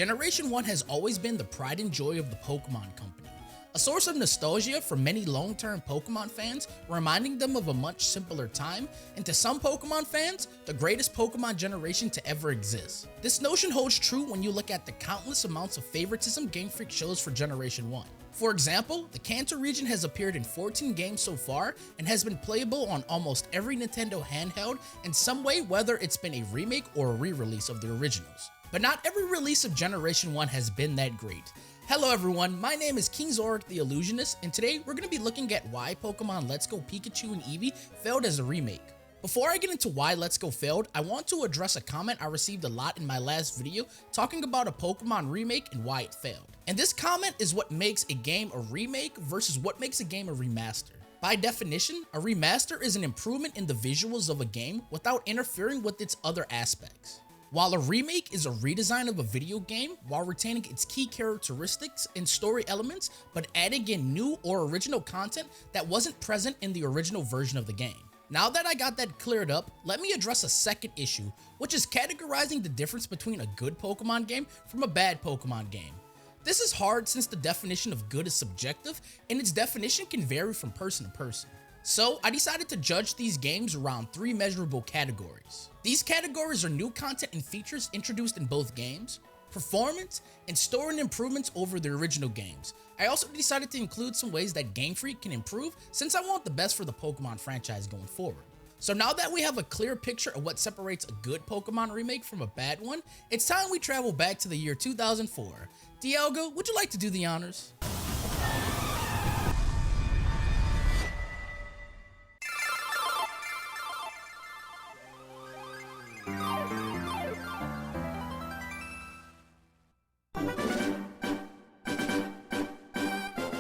Generation 1 has always been the pride and joy of the Pokemon company, a source of nostalgia for many long-term Pokemon fans, reminding them of a much simpler time, and to some Pokemon fans, the greatest Pokemon generation to ever exist. This notion holds true when you look at the countless amounts of favoritism Game Freak shows for Generation 1. For example, the Kanto region has appeared in 14 games so far and has been playable on almost every Nintendo handheld in some way, whether it's been a remake or a re-release of the originals. But not every release of Generation 1 has been that great. Hello everyone, my name is King Zorik the Illusionist, and today we're going to be looking at why Pokemon Let's Go Pikachu and Eevee failed as a remake. Before I get into why Let's Go failed, I want to address a comment I received a lot in my last video talking about a Pokemon remake and why it failed. And this comment is what makes a game a remake versus what makes a game a remaster. By definition, a remaster is an improvement in the visuals of a game without interfering with its other aspects. While a remake is a redesign of a video game while retaining its key characteristics and story elements, but adding in new or original content that wasn't present in the original version of the game. Now that I got that cleared up, let me address a second issue, which is categorizing the difference between a good Pokemon game from a bad Pokemon game. This is hard since the definition of good is subjective, and its definition can vary from person to person. So I decided to judge these games around 3 measurable categories. These categories are new content and features introduced in both games, performance, and story and improvements over the original games. I also decided to include some ways that Game Freak can improve since I want the best for the Pokemon franchise going forward. So now that we have a clear picture of what separates a good Pokemon remake from a bad one, it's time we travel back to the year 2004. Dialgo, would you like to do the honors?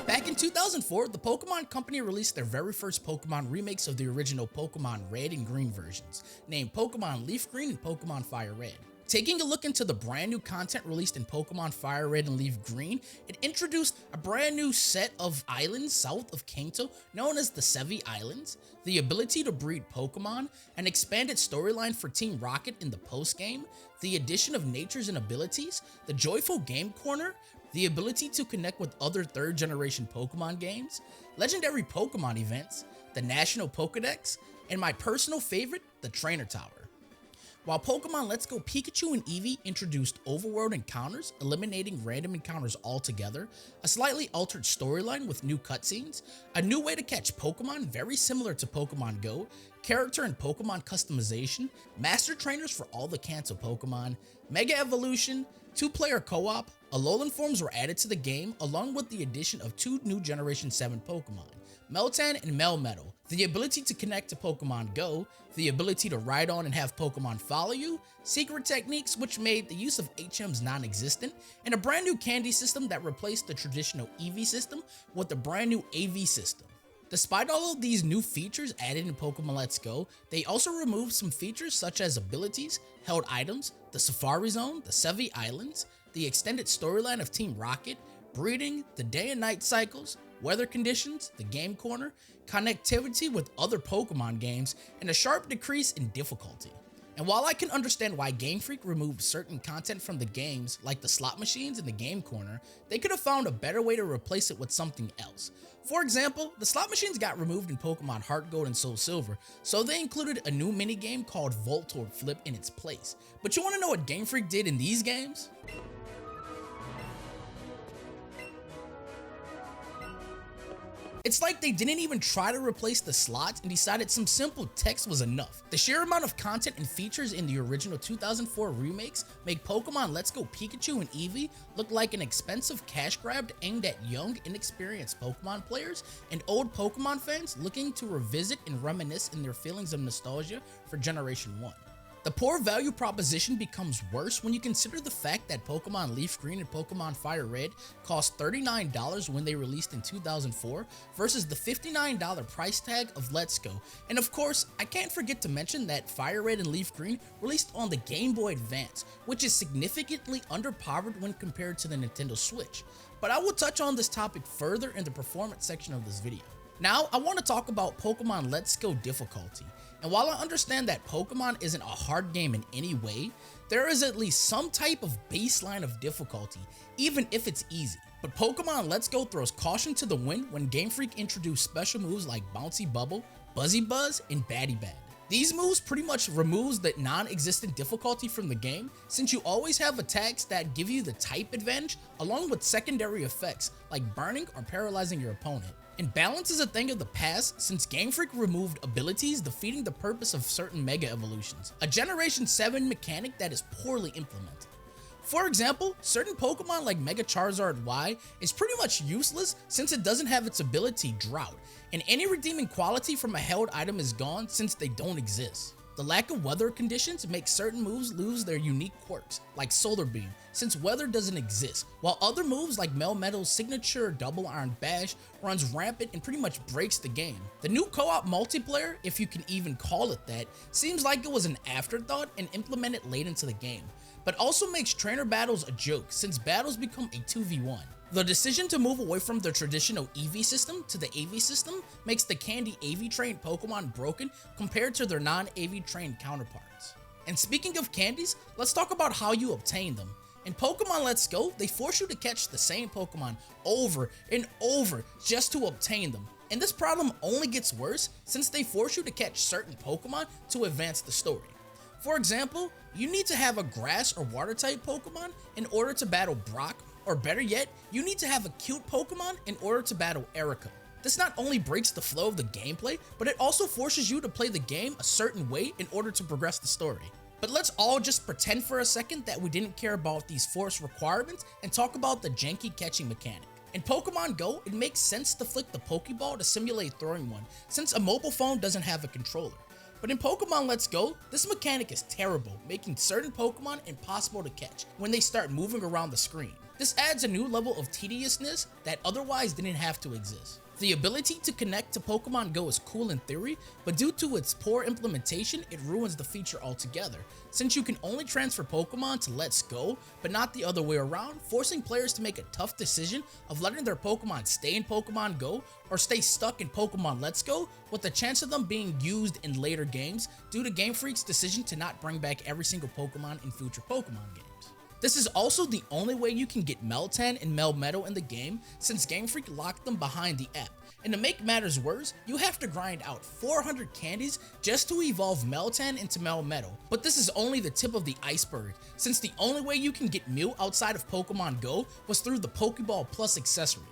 Back in 2004, the Pokemon Company released their very first Pokemon remakes of the original Pokemon Red and Green versions, named Pokemon LeafGreen and Pokemon FireRed. Taking a look into the brand new content released in Pokemon FireRed and LeafGreen, it introduced a brand new set of islands south of Kanto known as the Sevi Islands, the ability to breed Pokemon, an expanded storyline for Team Rocket in the Postgame, the addition of natures and abilities, the joyful game corner, the ability to connect with other third generation Pokemon games, legendary Pokemon events, the National Pokedex, and my personal favorite, the Trainer Tower. While Pokemon Let's Go Pikachu and Eevee introduced overworld encounters, eliminating random encounters altogether, a slightly altered storyline with new cutscenes, a new way to catch Pokemon very similar to Pokemon Go, character and Pokemon customization, master trainers for all the Kanto Pokemon, Mega Evolution, 2-player co-op, Alolan forms were added to the game along with the addition of 2 new Generation 7 Pokemon, Meltan and Melmetal, the ability to connect to Pokemon Go, the ability to ride on and have Pokemon follow you, secret techniques which made the use of HMs non-existent, and a brand new candy system that replaced the traditional EV system with a brand new AV system. Despite all of these new features added in Pokemon Let's Go, they also removed some features such as abilities, held items, the Safari Zone, the Sevi Islands, the extended storyline of Team Rocket, breeding, the day and night cycles, weather conditions, the game corner, connectivity with other Pokemon games, and a sharp decrease in difficulty. And while I can understand why Game Freak removed certain content from the games, like the slot machines and the game corner, they could have found a better way to replace it with something else. For example, the slot machines got removed in Pokemon Heart Gold and Soul Silver, so they included a new minigame called Voltorb Flip in its place. But you want to know what Game Freak did in these games? It's like they didn't even try to replace the slots and decided some simple text was enough. The sheer amount of content and features in the original 2004 remakes make Pokemon Let's Go Pikachu and Eevee look like an expensive cash grab aimed at young, inexperienced Pokemon players and old Pokemon fans looking to revisit and reminisce in their feelings of nostalgia for Generation 1. The poor value proposition becomes worse when you consider the fact that Pokemon LeafGreen and Pokemon FireRed cost $39 when they released in 2004 versus the $59 price tag of Let's Go. And of course, I can't forget to mention that FireRed and LeafGreen released on the Game Boy Advance, which is significantly underpowered when compared to the Nintendo Switch. But I will touch on this topic further in the performance section of this video. Now, I want to talk about Pokemon Let's Go difficulty. And while I understand that Pokemon isn't a hard game in any way, there is at least some type of baseline of difficulty, even if it's easy. But Pokemon Let's Go throws caution to the wind when Game Freak introduced special moves like Bouncy Bubble, Buzzy Buzz, and Batty Bad. These moves pretty much removes the non-existent difficulty from the game, since you always have attacks that give you the type advantage along with secondary effects like burning or paralyzing your opponent. And balance is a thing of the past since Game Freak removed abilities defeating the purpose of certain Mega Evolutions, a Generation 7 mechanic that is poorly implemented. For example, certain Pokemon like Mega Charizard Y is pretty much useless since it doesn't have its ability Drought, and any redeeming quality from a held item is gone since they don't exist. The lack of weather conditions makes certain moves lose their unique quirks, like Solar Beam, since weather doesn't exist, while other moves like Melmetal's signature Double Iron Bash runs rampant and pretty much breaks the game. The new co-op multiplayer, if you can even call it that, seems like it was an afterthought and implemented late into the game, but also makes trainer battles a joke since battles become a 2v1. The decision to move away from the traditional EV system to the AV system makes the Candy AV trained Pokemon broken compared to their non-AV trained counterparts. And speaking of candies, let's talk about how you obtain them. In Pokemon Let's Go, they force you to catch the same Pokemon over and over just to obtain them. And this problem only gets worse since they force you to catch certain Pokemon to advance the story. For example, you need to have a grass or water type Pokemon in order to battle Brock, or better yet, you need to have a cute Pokemon in order to battle Erica. This not only breaks the flow of the gameplay, but it also forces you to play the game a certain way in order to progress the story. But let's all just pretend for a second that we didn't care about these forced requirements and talk about the janky catching mechanic. In Pokemon Go, it makes sense to flick the Pokeball to simulate throwing one, since a mobile phone doesn't have a controller. But in Pokemon Let's Go, this mechanic is terrible, making certain Pokemon impossible to catch when they start moving around the screen. This adds a new level of tediousness that otherwise didn't have to exist. The ability to connect to Pokemon Go is cool in theory, but due to its poor implementation, it ruins the feature altogether, since you can only transfer Pokemon to Let's Go, but not the other way around, forcing players to make a tough decision of letting their Pokemon stay in Pokemon Go or stay stuck in Pokemon Let's Go, with the chance of them being used in later games due to Game Freak's decision to not bring back every single Pokemon in future Pokemon games. This is also the only way you can get Meltan and Melmetal in the game since Game Freak locked them behind the app. And to make matters worse, you have to grind out 400 candies just to evolve Meltan into Melmetal. But this is only the tip of the iceberg, since the only way you can get Mew outside of Pokemon Go was through the Pokeball Plus accessory.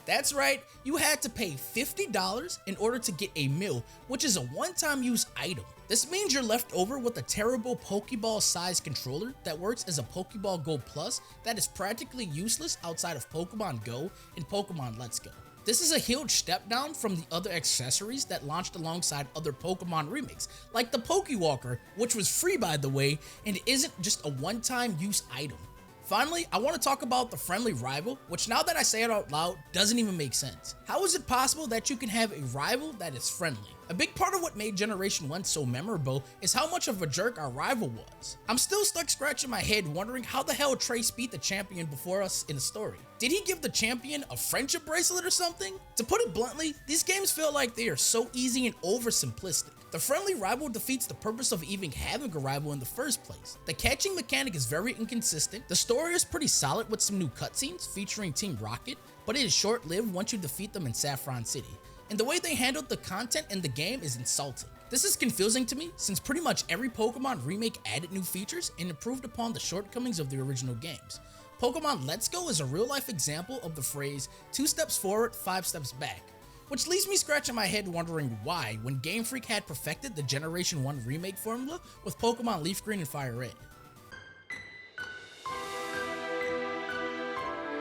That's right, you had to pay $50 in order to get a Mew, which is a one-time use item. This means you're left over with a terrible Pokeball-sized controller that works as a Pokeball Go Plus that is practically useless outside of Pokemon Go and Pokemon Let's Go. This is a huge step down from the other accessories that launched alongside other Pokemon remakes, like the Pokewalker, which was free by the way, and isn't just a one-time use item. Finally, I want to talk about the friendly rival, which now that I say it out loud, doesn't even make sense. How is it possible that you can have a rival that is friendly? A big part of what made Generation 1 so memorable is how much of a jerk our rival was. I'm still stuck scratching my head wondering how the hell Trace beat the champion before us in the story. Did he give the champion a friendship bracelet or something? To put it bluntly, these games feel like they are so easy and oversimplistic. The friendly rival defeats the purpose of even having a rival in the first place. The catching mechanic is very inconsistent, the story is pretty solid with some new cutscenes featuring Team Rocket, but it is short-lived once you defeat them in Saffron City. And the way they handled the content in the game is insulting. This is confusing to me since pretty much every Pokemon remake added new features and improved upon the shortcomings of the original games. Pokemon Let's Go is a real-life example of the phrase 2 steps forward, 5 steps back, which leaves me scratching my head wondering why when Game Freak had perfected the Generation 1 remake formula with Pokemon LeafGreen and FireRed.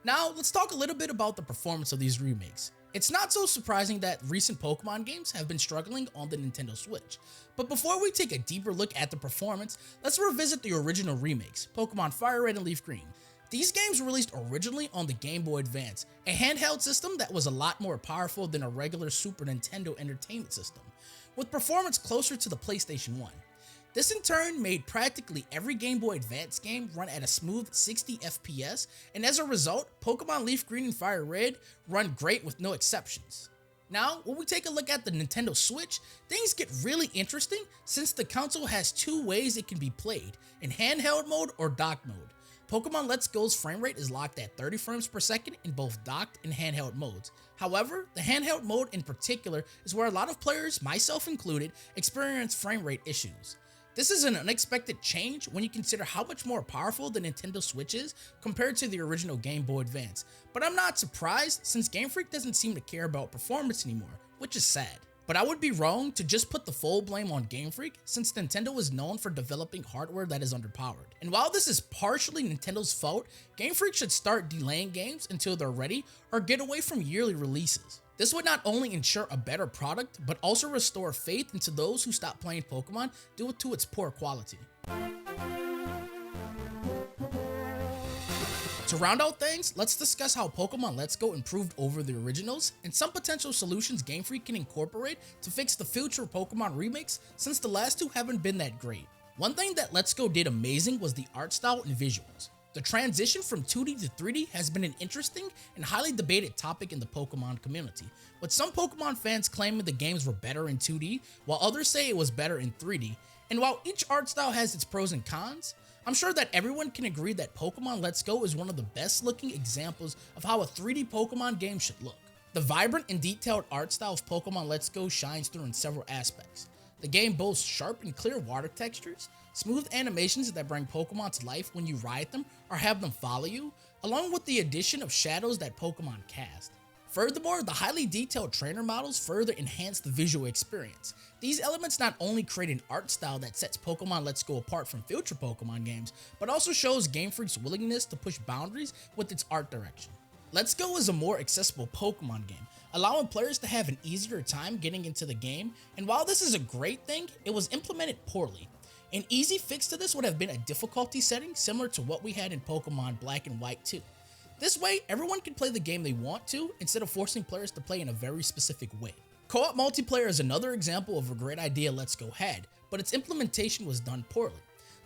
Now, let's talk a little bit about the performance of these remakes. It's not so surprising that recent Pokemon games have been struggling on the Nintendo Switch, but before we take a deeper look at the performance, let's revisit the original remakes, Pokemon FireRed and LeafGreen. These games were released originally on the Game Boy Advance, a handheld system that was a lot more powerful than a regular Super Nintendo Entertainment System, with performance closer to the PlayStation 1. This in turn made practically every Game Boy Advance game run at a smooth 60 FPS, and as a result, Pokemon LeafGreen and FireRed run great with no exceptions. Now, when we take a look at the Nintendo Switch, things get really interesting since the console has two ways it can be played, in handheld mode or docked mode. Pokemon Let's Go's frame rate is locked at 30 frames per second in both docked and handheld modes. However, the handheld mode in particular is where a lot of players, myself included, experience frame rate issues. This is an unexpected change when you consider how much more powerful the Nintendo Switch is compared to the original Game Boy Advance, but I'm not surprised since Game Freak doesn't seem to care about performance anymore, which is sad. But I would be wrong to just put the full blame on Game Freak since Nintendo is known for developing hardware that is underpowered. And while this is partially Nintendo's fault, Game Freak should start delaying games until they're ready or get away from yearly releases. This would not only ensure a better product, but also restore faith into those who stopped playing Pokemon due to its poor quality. To round out things, let's discuss how Pokemon Let's Go improved over the originals and some potential solutions Game Freak can incorporate to fix the future Pokemon remakes since the last two haven't been that great. One thing that Let's Go did amazing was the art style and visuals. The transition from 2D to 3D has been an interesting and highly debated topic in the Pokemon community, with some Pokemon fans claiming the games were better in 2D, while others say it was better in 3D. And while each art style has its pros and cons, I'm sure that everyone can agree that Pokemon Let's Go is one of the best looking examples of how a 3D Pokemon game should look. The vibrant and detailed art style of Pokemon Let's Go shines through in several aspects. The game boasts sharp and clear water textures, smooth animations that bring Pokemon to life when you ride them or have them follow you, along with the addition of shadows that Pokemon cast. Furthermore, the highly detailed trainer models further enhance the visual experience. These elements not only create an art style that sets Pokemon Let's Go apart from future Pokemon games, but also shows Game Freak's willingness to push boundaries with its art direction. Let's Go is a more accessible Pokemon game, allowing players to have an easier time getting into the game, and while this is a great thing, it was implemented poorly. An easy fix to this would have been a difficulty setting similar to what we had in Pokemon Black and White 2. This way, everyone can play the game they want to instead of forcing players to play in a very specific way. Co-op multiplayer is another example of a great idea Let's Go had, but its implementation was done poorly.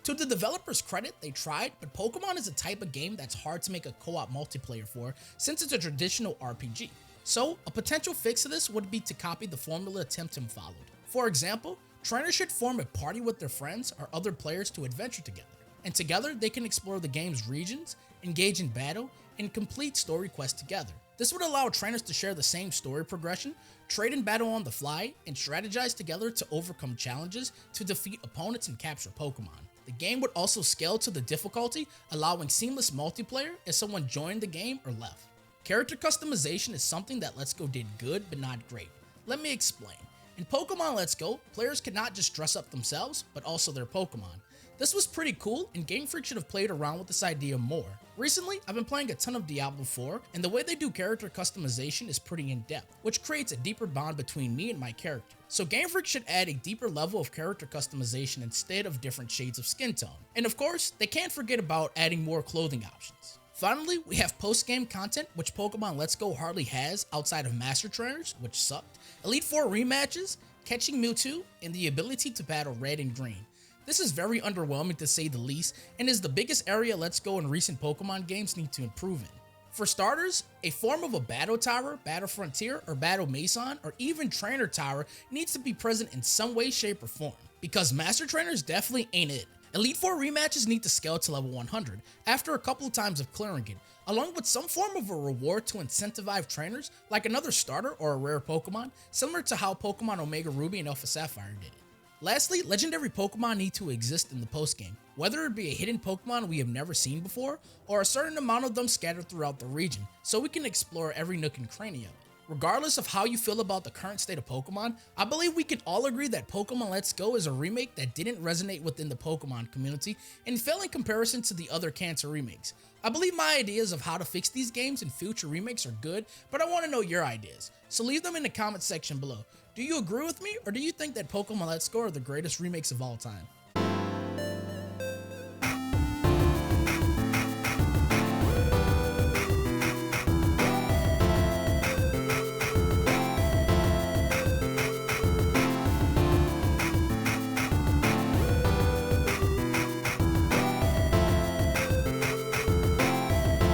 To the developers' credit, they tried, but Pokemon is a type of game that's hard to make a co-op multiplayer for since it's a traditional RPG. So, a potential fix to this would be to copy the formula Temtem followed. For example, trainers should form a party with their friends or other players to adventure together, and together they can explore the game's regions, engage in battle, and complete story quests together. This would allow trainers to share the same story progression, trade in battle on the fly, and strategize together to overcome challenges to defeat opponents and capture Pokemon. The game would also scale to the difficulty, allowing seamless multiplayer if someone joined the game or left. Character customization is something that Let's Go did good but not great. Let me explain. In Pokemon Let's Go, players could not just dress up themselves, but also their Pokemon. This was pretty cool, and Game Freak should have played around with this idea more. Recently, I've been playing a ton of Diablo 4, and the way they do character customization is pretty in-depth, which creates a deeper bond between me and my character. So Game Freak should add a deeper level of character customization instead of different shades of skin tone. And of course, they can't forget about adding more clothing options. Finally, we have post-game content, which Pokemon Let's Go hardly has outside of Master Trainers, which sucked, Elite Four rematches, catching Mewtwo, and the ability to battle Red and Green. This is very underwhelming to say the least, and is the biggest area Let's Go and recent Pokemon games need to improve in. For starters, a form of a Battle Tower, Battle Frontier, or Battle Mason, or even Trainer Tower needs to be present in some way, shape, or form, because Master Trainers definitely ain't it. Elite Four rematches need to scale to level 100 after a couple of times of clearing it, along with some form of a reward to incentivize trainers like another starter or a rare Pokemon, similar to how Pokemon Omega Ruby and Alpha Sapphire did it. Lastly, legendary Pokemon need to exist in the postgame, whether it be a hidden Pokemon we have never seen before, or a certain amount of them scattered throughout the region, so we can explore every nook and cranny of it. Regardless of how you feel about the current state of Pokemon, I believe we can all agree that Pokemon Let's Go is a remake that didn't resonate within the Pokemon community and fell in comparison to the other cancer remakes. I believe my ideas of how to fix these games in future remakes are good, but I want to know your ideas, so leave them in the comment section below. Do you agree with me, or do you think that Pokemon Let's Go are the greatest remakes of all time?